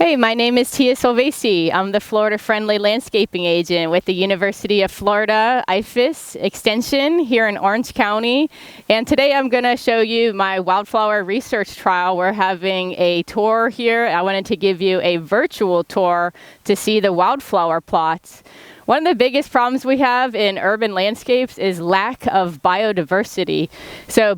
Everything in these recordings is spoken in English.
Hey, my name is Tia Silvasy. I'm the Florida-friendly landscaping agent with the University of Florida IFAS Extension here in Orange County. And today I'm going to show you my wildflower research trial. We're having a tour here. I wanted to give you a virtual tour to see the wildflower plots. One of the biggest problems we have in urban landscapes is lack of biodiversity. So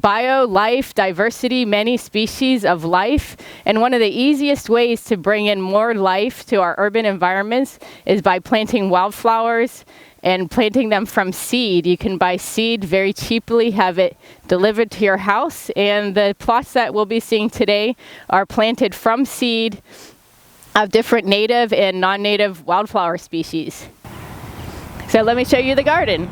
life, diversity, many species of life. And one of the easiest ways to bring in more life to our urban environments is by planting wildflowers and planting them from seed. You can buy seed very cheaply, have it delivered to your house. And the plots that we'll be seeing today are planted from seed of different native and non-native wildflower species. So let me show you the garden.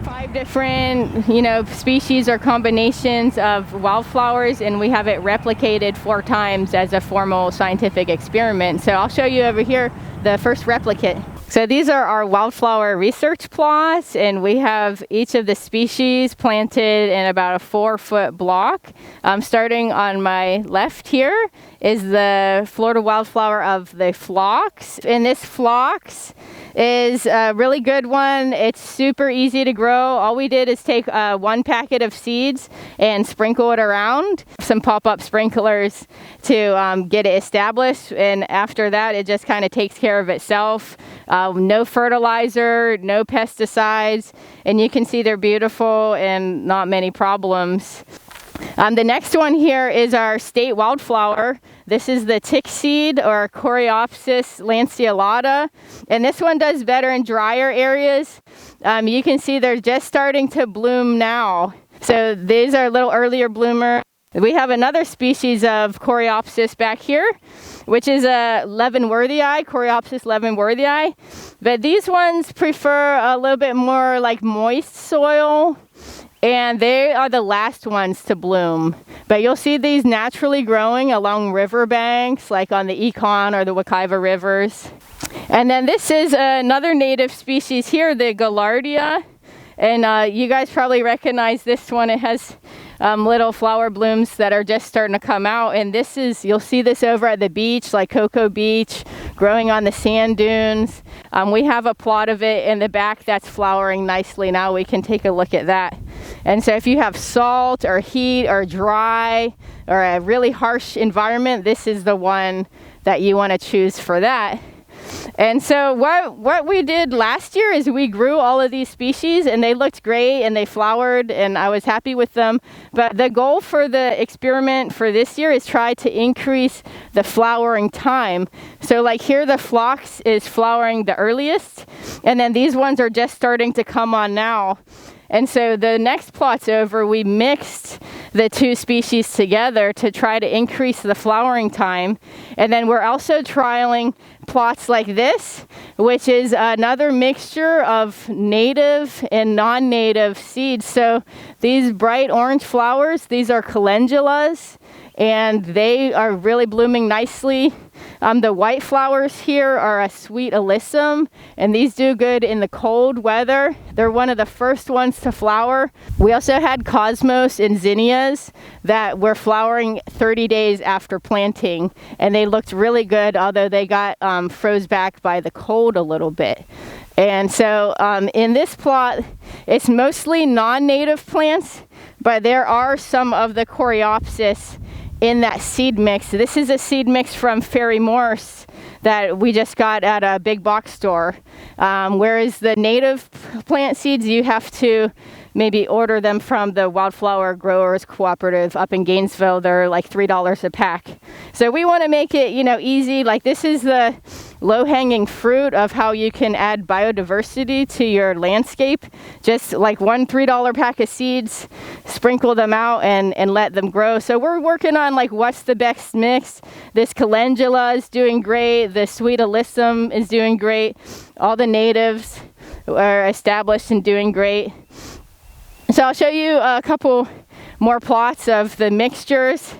Five different, species or combinations of wildflowers, and we have it replicated 4 times as a formal scientific experiment. So I'll show you over here the first replicate. So these are our wildflower research plots, and we have each of the species planted in about a 4-foot block. Starting on my left here is the Florida wildflower of the Phlox. And this Phlox is a really good one. It's super easy to grow. All we did is take 1 packet of seeds and sprinkle it around, some pop-up sprinklers to get it established. And after that, it just kind of takes care of itself. No fertilizer, no pesticides, and you can see they're beautiful and not many problems. The next one here is our state wildflower. This is the tick seed, or Coreopsis lanceolata, and this one does better in drier areas. You can see they're just starting to bloom now. So these are a little earlier bloomer. We have another species of Coreopsis back here, which is a leavenworthii, Coreopsis leavenworthii. But these ones prefer a little bit more like moist soil, and they are the last ones to bloom. But you'll see these naturally growing along riverbanks, like on the Econ or the Wekiva rivers. And then this is another native species here, the Gaillardia. And you guys probably recognize this one. It has little flower blooms that are just starting to come out. And this is, you'll see this over at the beach, like Cocoa Beach, growing on the sand dunes. We have a plot of it in the back that's flowering nicely now. We can take a look at that. And so if you have salt or heat or dry or a really harsh environment, this is the one that you want to choose for that. And so what we did last year is we grew all of these species, and they looked great and they flowered, and I was happy with them. But the goal for the experiment for this year is try to increase the flowering time. So like here, the Phlox is flowering the earliest, and then these ones are just starting to come on now. And so the next plot's over, we mixed the 2 species together to try to increase the flowering time. And then we're also trialing plots like this, which is another mixture of native and non-native seeds. So these bright orange flowers, these are calendulas, and they are really blooming nicely. The white flowers here are a sweet alyssum, and these do good in the cold weather. They're one of the first ones to flower. We also had cosmos and zinnias that were flowering 30 days after planting, and they looked really good, although they got froze back by the cold a little bit. And so in this plot, it's mostly non-native plants, but there are some of the Coreopsis in that seed mix. This is a seed mix from Ferry Morse that we just got at a big box store. Whereas the native plant seeds, you have to maybe order them from the Wildflowers Growers Cooperative up in Gainesville. They're like $3 a pack. So we want to make it, easy. Like, this is the low-hanging fruit of how you can add biodiversity to your landscape. Just like one $3 pack of seeds, sprinkle them out and let them grow. So we're working on like what's the best mix. This calendula is doing great. The sweet alyssum is doing great. All the natives are established and doing great. So I'll show you a couple more plots of the mixtures.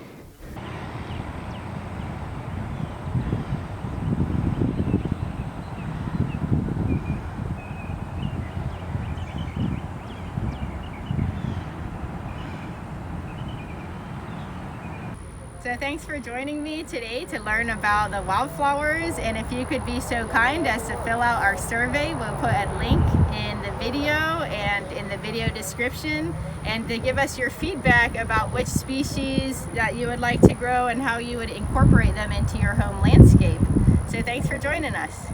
So thanks for joining me today to learn about the wildflowers, and if you could be so kind as to fill out our survey, we'll put a link in the video and in the video description, and to give us your feedback about which species that you would like to grow and how you would incorporate them into your home landscape. So thanks for joining us.